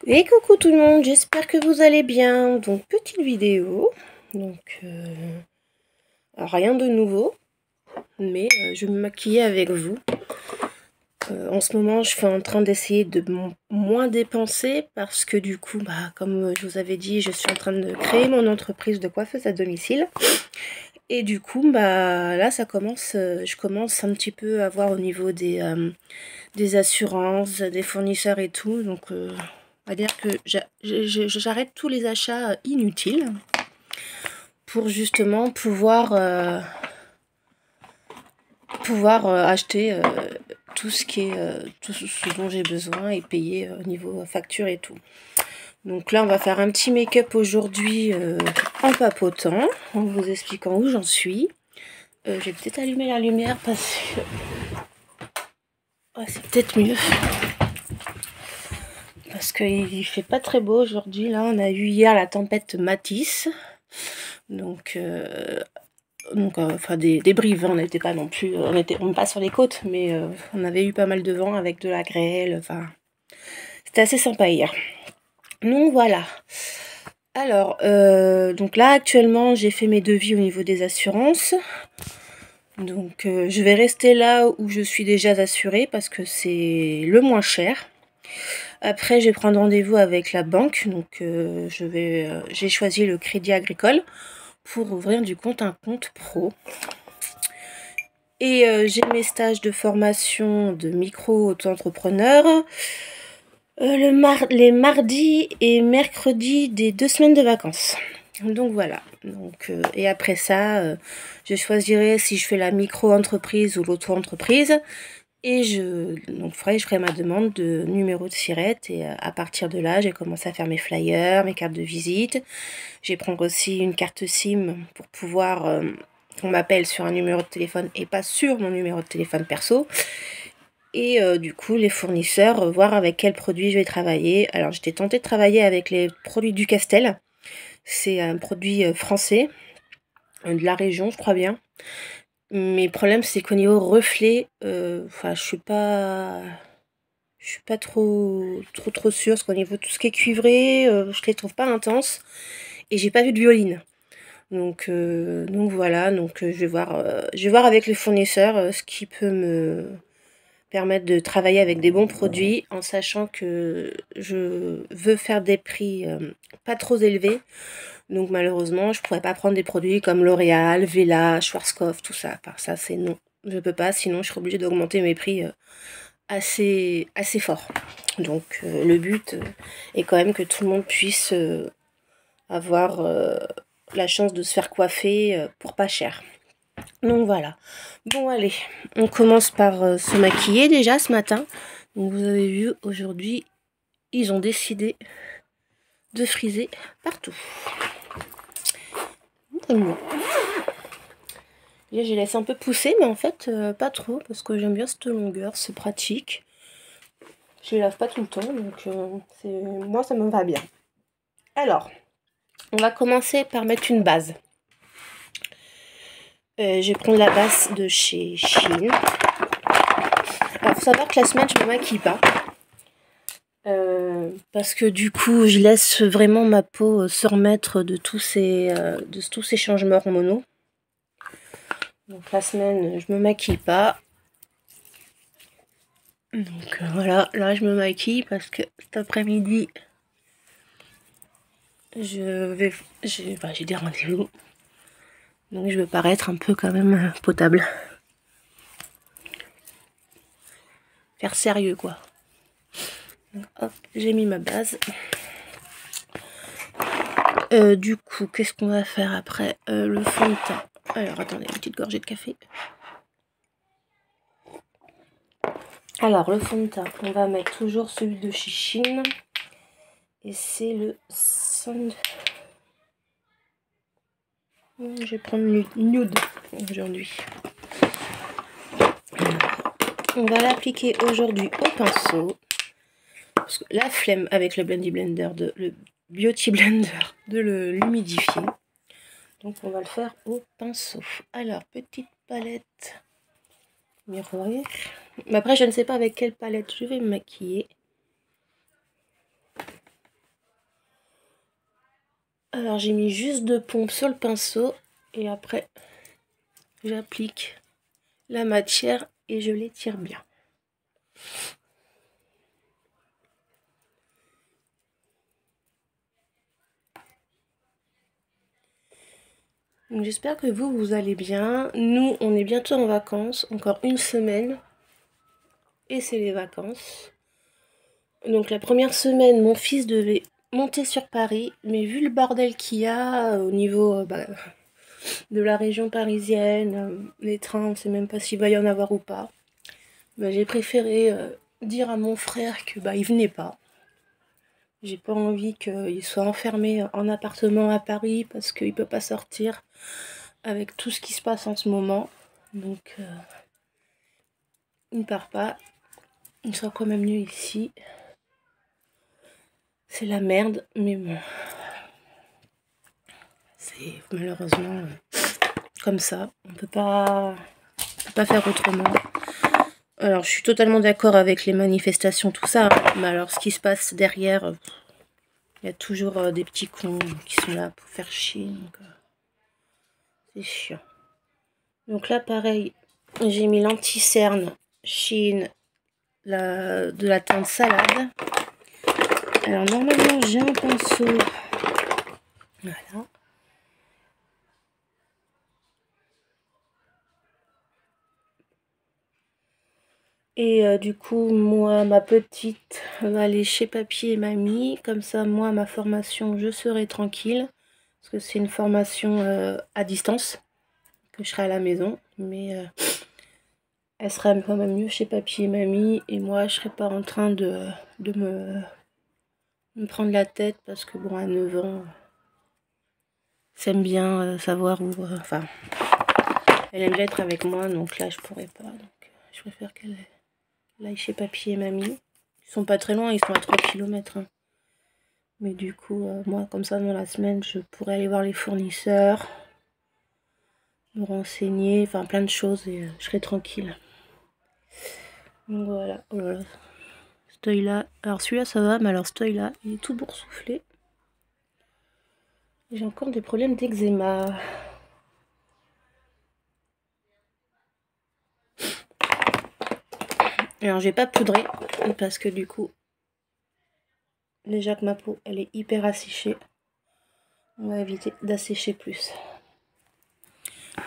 Et coucou tout le monde, j'espère que vous allez bien. Donc petite vidéo, donc rien de nouveau, mais je vais me maquiller avec vous. En ce moment, je suis en train d'essayer de moins dépenser parce que du coup, comme je vous avais dit, je suis en train de créer mon entreprise de coiffeuse à domicile. Et du coup, là, ça commence, je commence un petit peu à voir au niveau des assurances, des fournisseurs et tout. Donc, on va dire que j'arrête tous les achats inutiles pour justement pouvoir acheter tout ce qui est tout ce dont j'ai besoin et payer au niveau facture et tout. Donc là, on va faire un petit make-up aujourd'hui en papotant, en vous expliquant où j'en suis. Je vais peut-être allumer la lumière parce que c'est peut-être mieux. Parce qu'il fait pas très beau aujourd'hui. Là, on a eu hier la tempête Matisse. Donc enfin des brives, hein. On n'était pas non plus, on n'est pas sur les côtes, mais on avait eu pas mal de vent avec de la grêle, enfin c'était assez sympa hier. Donc voilà. Alors, donc là actuellement j'ai fait mes devis au niveau des assurances. Donc je vais rester là où je suis déjà assurée parce que c'est le moins cher. Après je vais prendre rendez-vous avec la banque, donc j'ai choisi le Crédit Agricole pour ouvrir du compte un compte pro. Et j'ai mes stages de formation de micro-auto-entrepreneur les mardis et mercredis des 2 semaines de vacances. Donc voilà. Donc, et après ça, je choisirai si je fais la micro-entreprise ou l'auto-entreprise. Et je ferai ma demande de numéro de SIRET. Et à partir de là, j'ai commencé à faire mes flyers, mes cartes de visite. Je vais prendre aussi une carte SIM pour pouvoir qu'on m'appelle sur un numéro de téléphone et pas sur mon numéro de téléphone perso. Et du coup, les fournisseurs, voir avec quels produits je vais travailler. Alors, j'étais tentée de travailler avec les produits du Castel. C'est un produit français, de la région, je crois bien. Mais le problème, c'est qu'au niveau reflet, je suis pas trop sûre. Parce qu'au niveau de tout ce qui est cuivré, je les trouve pas intenses. Et j'ai pas vu de violine. Donc voilà, je vais voir avec les fournisseurs ce qui peut me permettre de travailler avec des bons produits en sachant que je veux faire des prix pas trop élevés. Donc malheureusement, je pourrais pas prendre des produits comme L'Oréal, Vela, Schwarzkopf, tout ça. Par ça, c'est non. Je peux pas, sinon je serais obligée d'augmenter mes prix assez fort. Donc le but est quand même que tout le monde puisse avoir la chance de se faire coiffer pour pas cher. Donc voilà. Bon allez, on commence par se maquiller déjà ce matin. Donc vous avez vu, aujourd'hui, ils ont décidé de friser partout. Bon. J'ai laissé un peu pousser, mais en fait pas trop, parce que j'aime bien cette longueur, c'est pratique. Je les lave pas tout le temps, donc moi ça me va bien. Alors, on va commencer par mettre une base. Je vais prendre la base de chez Shein. Alors, faut savoir que la semaine, je me maquille pas. Parce que du coup, je laisse vraiment ma peau se remettre de tous ces changements hormonaux. Donc la semaine, je me maquille pas. Donc voilà, là je me maquille parce que cet après-midi, j'ai des rendez-vous. Donc je veux paraître un peu quand même potable. Faire sérieux quoi. Donc hop, j'ai mis ma base. Du coup, qu'est-ce qu'on va faire après? Le fond de teint. Alors attendez, une petite gorgée de café. Alors le fond de teint, on va mettre toujours celui de chez Shein. Et c'est le Sand. Je vais prendre le nude aujourd'hui. On va l'appliquer aujourd'hui au pinceau. Parce que la flemme avec le Beauty Blender de l'humidifier. Donc on va le faire au pinceau. Alors, petite palette miroir. Mais après, je ne sais pas avec quelle palette je vais me maquiller. Alors j'ai mis juste 2 pompes sur le pinceau et après j'applique la matière et je l'étire bien. Donc j'espère que vous allez bien. Nous, on est bientôt en vacances, encore une semaine. Et c'est les vacances. Donc la première semaine, mon fils devait monter sur Paris. Mais vu le bordel qu'il y a au niveau de la région parisienne, les trains, on ne sait même pas s'il va y en avoir ou pas. J'ai préféré dire à mon frère que il venait pas. J'ai pas envie qu'il soit enfermé en appartement à Paris parce qu'il peut pas sortir avec tout ce qui se passe en ce moment. Donc il ne part pas. Il sera quand même mieux ici. C'est la merde, mais bon. C'est malheureusement comme ça. On peut pas faire autrement. Alors je suis totalement d'accord avec les manifestations, tout ça. Mais alors ce qui se passe derrière, il y a toujours des petits cons qui sont là pour faire chier. Donc c'est chiant. Donc là pareil, j'ai mis l'anti-cerne Shein de la teinte salade. Alors normalement j'ai un pinceau. Voilà. Et du coup, moi, ma petite va aller chez papy et mamie. Comme ça, moi, ma formation, je serai tranquille. Parce que c'est une formation à distance, que je serai à la maison. Mais elle sera quand même mieux chez papy et mamie. Et moi, je serai pas en train de me prendre la tête. Parce que bon, à 9 ans, ça aime bien savoir où... Enfin, elle aime bien être avec moi. Donc là, je pourrais pas. Donc je préfère qu'elle aille chez papy et mamie. Ils sont pas très loin, ils sont à 3 km. Hein. Mais du coup, moi, comme ça, dans la semaine, je pourrais aller voir les fournisseurs, me renseigner, enfin plein de choses et je serai tranquille. Donc voilà, oh là là. Cet œil-là, alors celui-là ça va, mais alors cet œil-là, il est tout boursouflé. J'ai encore des problèmes d'eczéma. Alors j'ai pas poudré, parce que du coup, déjà que ma peau, elle est hyper asséchée. On va éviter d'assécher plus.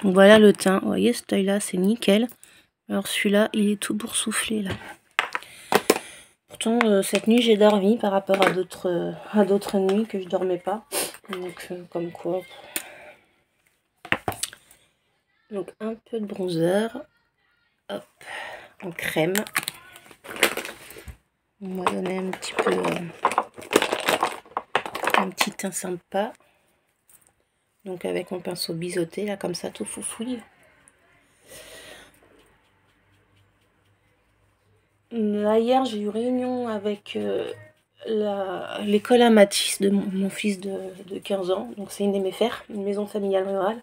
Donc voilà le teint, vous voyez cet œil-là, c'est nickel. Alors celui-là, il est tout boursouflé là. Pourtant, cette nuit, j'ai dormi par rapport à d'autres nuits que je dormais pas. Donc, comme quoi. Donc, un peu de bronzer. Hop, en crème. On va donner un petit peu... un petit teint sympa. Donc, avec mon pinceau biseauté, là, comme ça, tout foufouille. Là, hier, j'ai eu réunion avec l'école à Matisse de mon fils de 15 ans. Donc, c'est une MFR, une maison familiale rurale.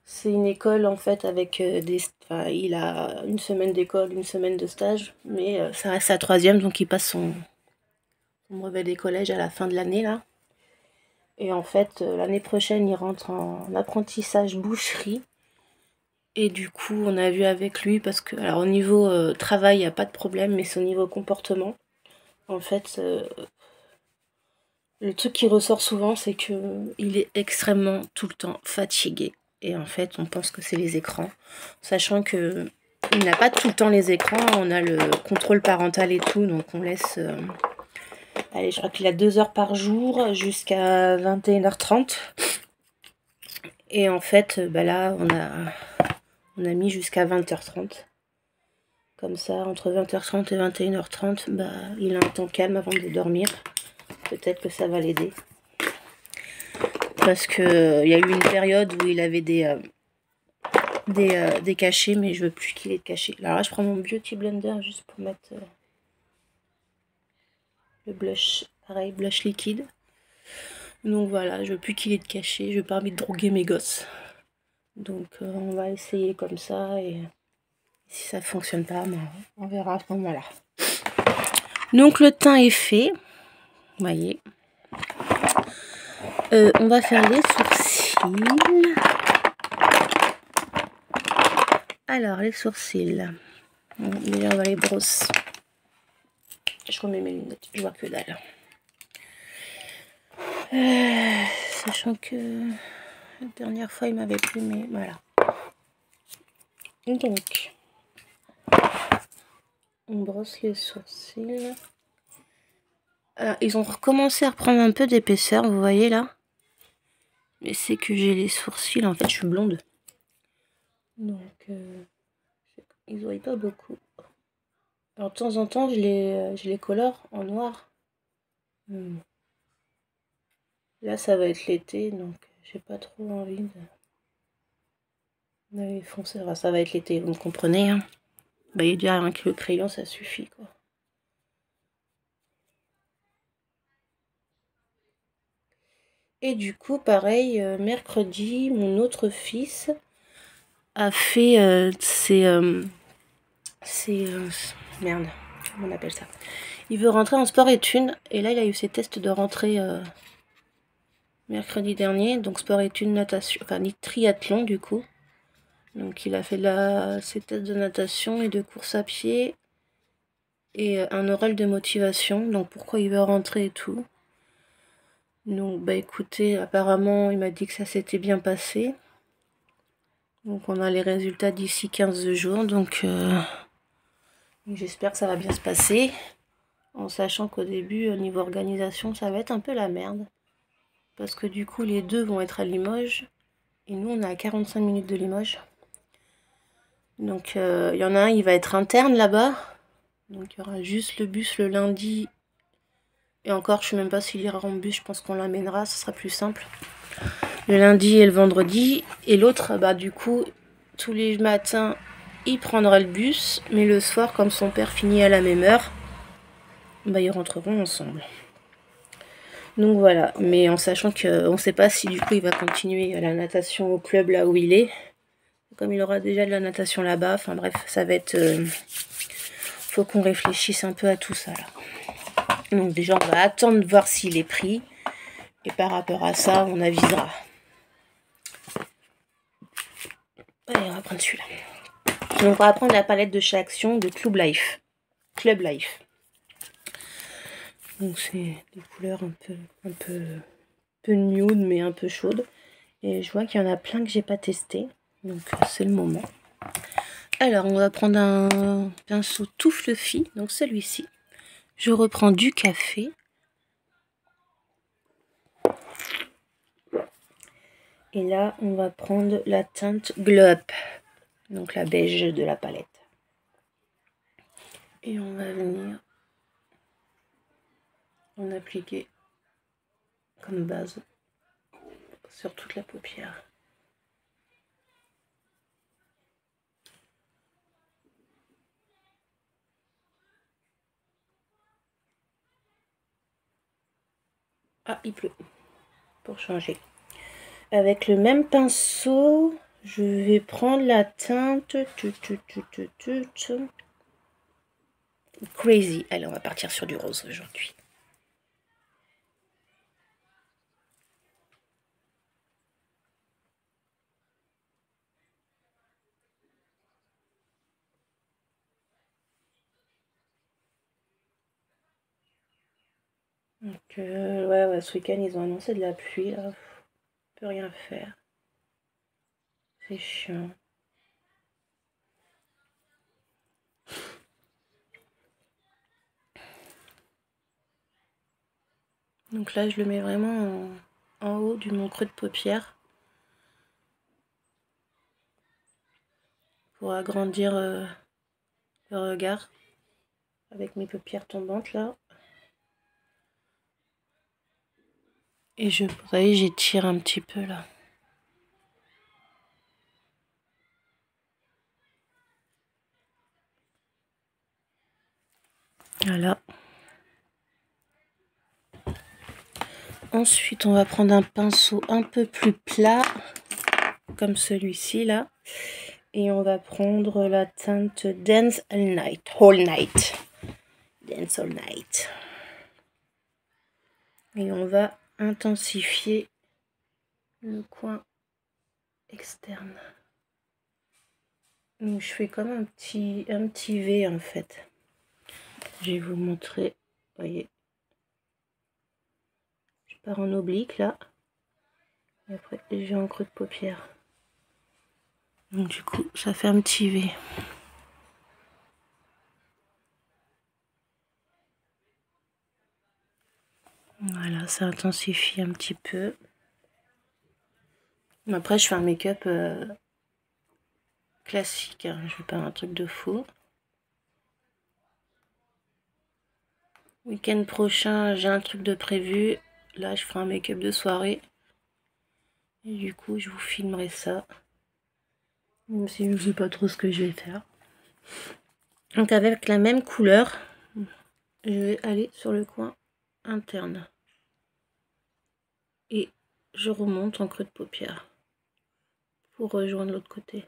C'est une école, en fait, avec Enfin, il a une semaine d'école, une semaine de stage. Mais ça reste sa 3e, donc il passe son brevet des collèges à la fin de l'année, là. Et en fait, l'année prochaine, il rentre en apprentissage boucherie. Et du coup, on a vu avec lui, parce que, alors au niveau travail, il n'y a pas de problème, mais c'est au niveau comportement. En fait, le truc qui ressort souvent, c'est qu'il est extrêmement tout le temps fatigué. Et en fait, on pense que c'est les écrans. Sachant que il n'a pas tout le temps les écrans. On a le contrôle parental et tout, donc on laisse... allez, je crois qu'il a 2 heures par jour jusqu'à 21h30. Et en fait, là, on a mis jusqu'à 20h30. Comme ça, entre 20h30 et 21h30, il a un temps calme avant de dormir. Peut-être que ça va l'aider. Parce que il y a eu une période où il avait des cachets, mais je veux plus qu'il ait de cachets. Alors là, je prends mon Beauty Blender juste pour mettre le blush. Pareil, blush liquide. Donc voilà, je veux plus qu'il ait de cachets. Je veux pas envie de droguer mes gosses. Donc on va essayer comme ça. Et si ça fonctionne pas, on verra à ce moment-là. Donc le teint est fait. Vous voyez. On va faire les sourcils. Alors, les sourcils. Déjà, on va les brosser. Je remets mes lunettes, je vois que dalle. Sachant que la dernière fois, il m'avait pris, mais voilà. Donc, on brosse les sourcils. Alors, ils ont recommencé à reprendre un peu d'épaisseur, vous voyez là. Mais c'est que j'ai les sourcils, en fait, je suis blonde. Donc, ils voient pas beaucoup. Alors, de temps en temps, je les colore en noir. Là, ça va être l'été, donc j'ai pas trop envie d'aller foncer. Enfin, ça va être l'été, vous me comprenez, hein. Bah, il y a déjà rien que le crayon, ça suffit, quoi. Et du coup, pareil, mercredi, mon autre fils a fait merde, comment on appelle ça? Il veut rentrer en sport-études, et là, il a eu ses tests de rentrée mercredi dernier, donc sport-études, natation, enfin, triathlon, du coup. Donc, il a fait ses tests de natation et de course à pied, et un oral de motivation, donc pourquoi il veut rentrer et tout. Donc bah écoutez, apparemment il m'a dit que ça s'était bien passé. Donc on a les résultats d'ici 15 jours, donc j'espère que ça va bien se passer. En sachant qu'au début, au niveau organisation, ça va être un peu la merde. Parce que du coup les deux vont être à Limoges, et nous on est à 45 minutes de Limoges. Donc il y en a un, il va être interne là-bas. Donc il y aura juste le bus le lundi. Et encore, je sais même pas s'il ira en bus, je pense qu'on l'amènera, ce sera plus simple. Le lundi et le vendredi. Et l'autre, bah du coup, tous les matins, il prendra le bus. Mais le soir, comme son père finit à la même heure, bah ils rentreront ensemble. Donc voilà, mais en sachant qu'on ne sait pas si du coup il va continuer à la natation au club là où il est. Comme il aura déjà de la natation là-bas, enfin bref, ça va être... faut qu'on réfléchisse un peu à tout ça là. Donc déjà, on va attendre de voir s'il est pris. Et par rapport à ça, on avisera. Allez, on va prendre celui-là. Donc on va prendre la palette de chez Action de Club Life. Club Life. Donc c'est des couleurs un peu nude, mais un peu chaudes. Et je vois qu'il y en a plein que j'ai pas testé. Donc c'est le moment. Alors on va prendre un pinceau tout fluffy. Donc celui-ci. Je reprends du café. Et là, on va prendre la teinte Glow Up. Donc la beige de la palette. Et on va venir en appliquer comme base sur toute la paupière. Ah, il pleut. Pour changer. Avec le même pinceau, je vais prendre la teinte Crazy. Allez, on va partir sur du rose aujourd'hui. Donc, ouais, ce week-end, ils ont annoncé de la pluie, là. On peut rien faire. C'est chiant. Donc là, je le mets vraiment en haut de mon creux de paupière. Pour agrandir le regard. Avec mes paupières tombantes, là. Et vous voyez, j'étire un petit peu, là. Voilà. Ensuite, on va prendre un pinceau un peu plus plat, comme celui-ci là, et on va prendre la teinte Dance All Night, Dance All Night. Et on va intensifier le coin externe. Donc je fais comme un petit V en fait. Je vais vous montrer, vous voyez. Je pars en oblique là. Et après je vais en creux de paupière. Donc du coup ça fait un petit V. Voilà, ça intensifie un petit peu. Après je fais un make-up classique, hein. Je fais pas un truc de fou. Week-end prochain, j'ai un truc de prévu. Là, je ferai un make-up de soirée. Et du coup, je vous filmerai ça. Même si je ne sais pas trop ce que je vais faire. Donc avec la même couleur, je vais aller sur le coin interne. Et je remonte en creux de paupière. Pour rejoindre l'autre côté.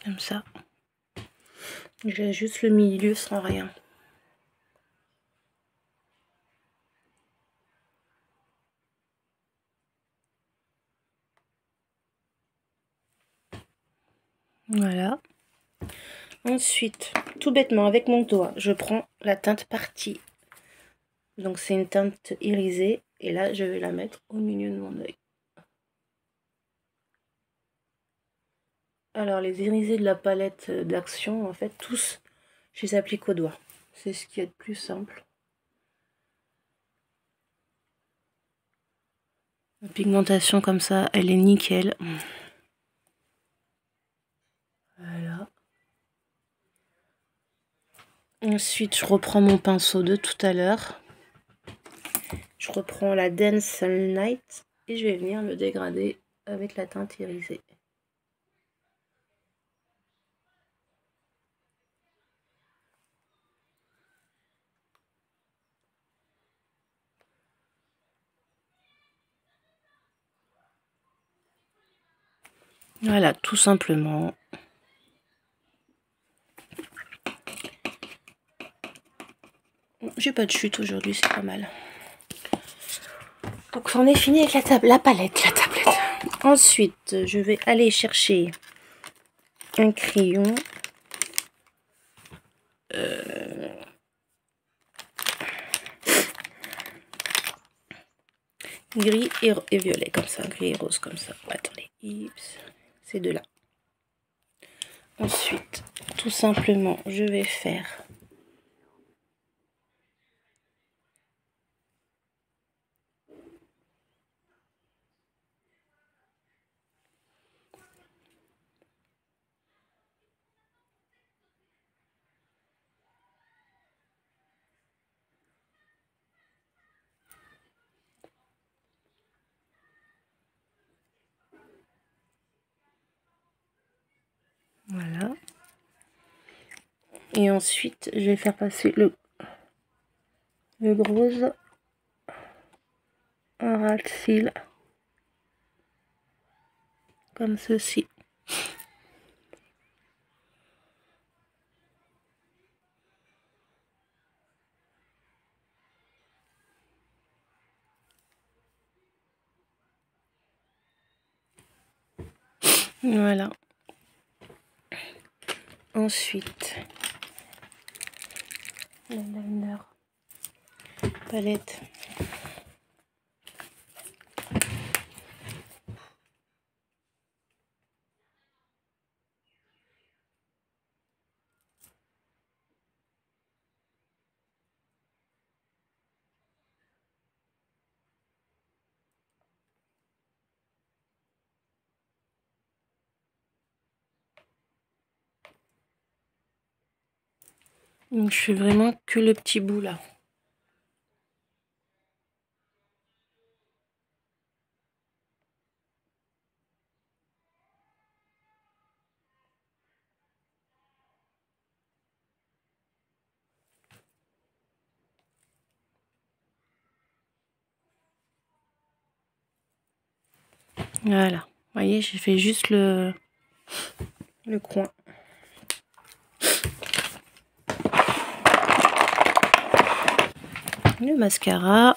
Comme ça. J'ai juste le milieu sans rien. Voilà. Ensuite, tout bêtement, avec mon doigt, je prends la teinte partie. Donc c'est une teinte irisée. Et là, je vais la mettre au milieu de mon œil. Alors les irisés de la palette d'Action, en fait, tous, je les applique au doigt. C'est ce qui est le plus simple. La pigmentation comme ça, elle est nickel. Voilà. Ensuite, je reprends mon pinceau de tout à l'heure. Je reprends la Dance All Night et je vais venir me dégrader avec la teinte irisée. Voilà, tout simplement. J'ai pas de chute aujourd'hui, c'est pas mal. Donc on est fini avec la palette, la tablette. Ensuite, je vais aller chercher un crayon. Gris et violet comme ça, gris et rose comme ça. Attendez, c'est de là. Ensuite, tout simplement, je vais faire voilà. Et ensuite, je vais faire passer le rose en ras de cils comme ceci. Voilà. Ensuite, l'eyeliner palette. Donc je fais vraiment que le petit bout là. Voilà. Vous voyez, j'ai fait juste le coin. Le mascara.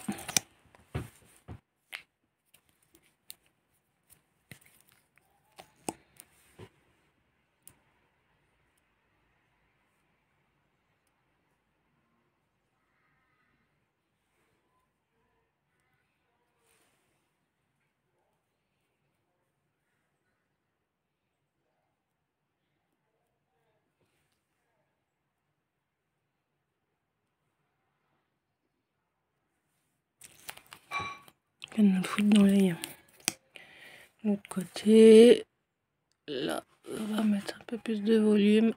vient de me foutre dans l'œil. L'autre côté, là, on va mettre un peu plus de volume.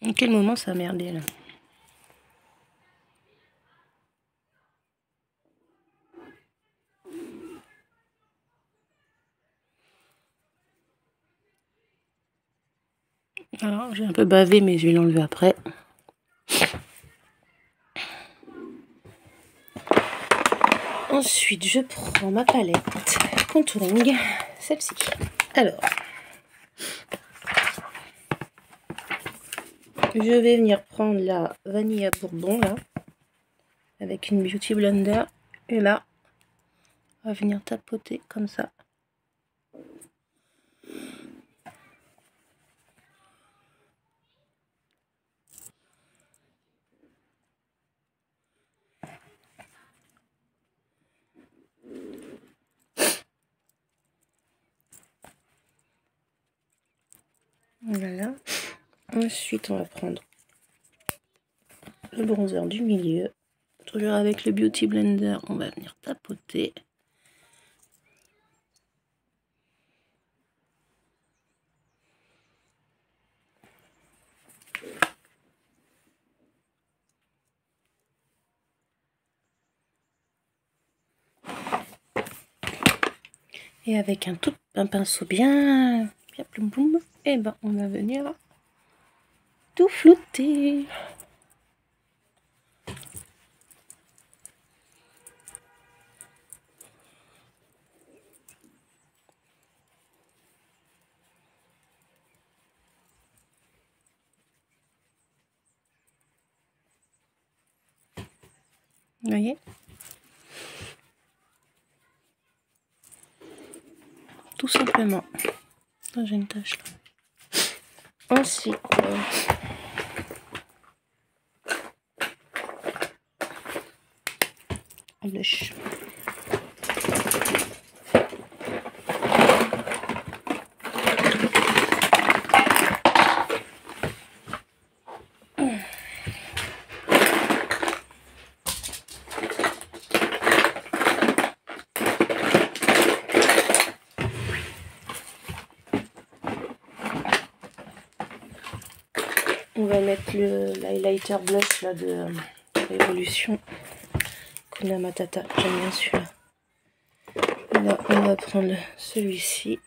À quel moment ça a merdé là? Alors j'ai un peu bavé mais je vais l'enlever après. Ensuite je prends ma palette contouring, celle-ci. Alors je vais venir prendre la vanille à bourbon là avec une beauty blender et là on va venir tapoter comme ça. Voilà. Ensuite on va prendre le bronzer du milieu. Toujours avec le beauty blender, on va venir tapoter. Et avec un pinceau bien ploum ploum, et ben on va venir tout flouter. Vous voyez? Tout simplement. Oh, j'ai une tache là. Ensuite, blush. On va mettre l'highlighter blush là de Révolution. Kuna Matata, j'aime bien celui-là. Là, on va prendre celui-ci.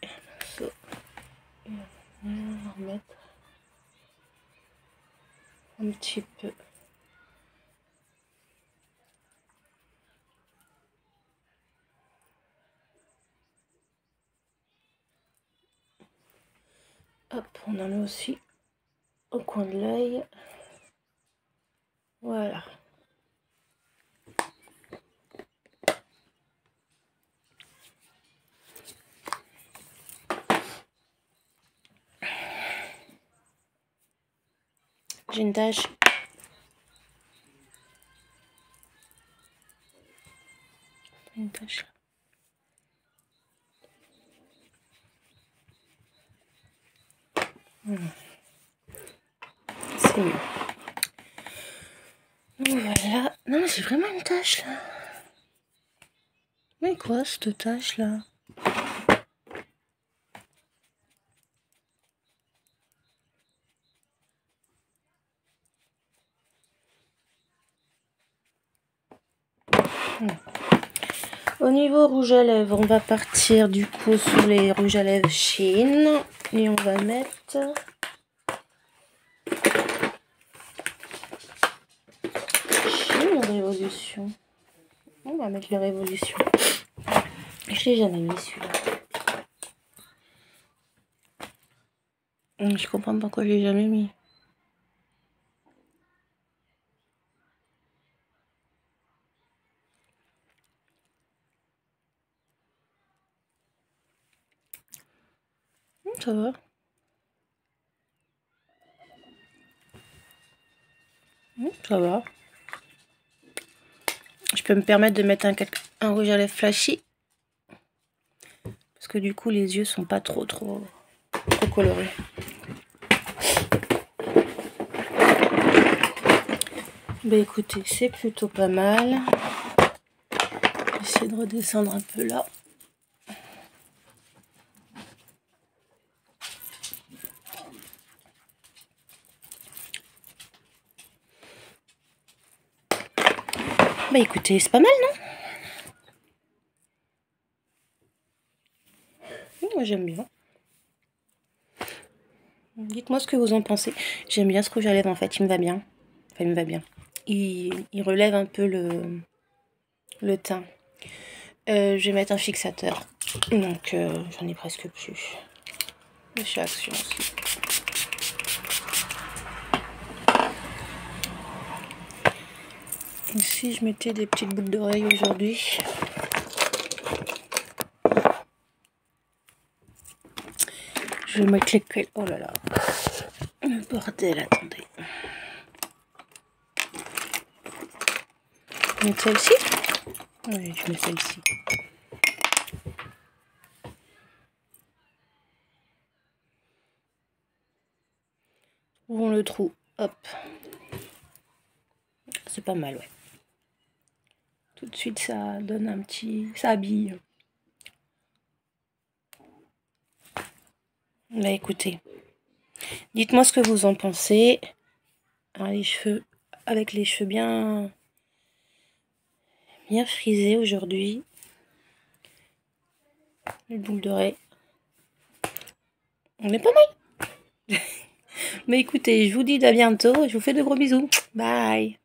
On va remettre un petit peu. Hop, on en met aussi au coin de l'œil. Voilà. J'ai une tache. Une tache là. C'est mieux. Voilà. Non, mais j'ai vraiment une tache là. Mais quoi cette tache là? Au niveau rouge à lèvres, on va partir du coup sur les rouges à lèvres Shein. Et on va mettre Shein ou Révolution. On va mettre les Révolution. Je l'ai jamais mis celui-là. Je comprends pas pourquoi je l'ai jamais mis. Ça va. Ça va. Je peux me permettre de mettre un rouge à lèvres flashy. Parce que du coup, les yeux sont pas trop colorés. Bah écoutez, c'est plutôt pas mal. J'essaie de redescendre un peu là. Bah écoutez, c'est pas mal, non? Moi j'aime bien. Dites-moi ce que vous en pensez. J'aime bien ce rouge à lèvres en fait, il me va bien. Enfin, il me va bien. Il relève un peu le teint. Je vais mettre un fixateur. Donc j'en ai presque plus. De chez Action aussi. Ici je mettais des petites boucles d'oreilles aujourd'hui. Je vais mettre lesquelles. Oh là là. Le bordel, attendez. Je vais mettre celle-ci. Oui, je mets celle-ci. Ouvrons le trou. Hop. C'est pas mal, ouais. Tout de suite, ça donne un petit... ça habille. Là, écoutez. Dites-moi ce que vous en pensez. Alors, les cheveux... avec les cheveux bien frisés aujourd'hui. Les boucles d'oreilles. On est pas mal. Mais écoutez, je vous dis à bientôt. Je vous fais de gros bisous. Bye.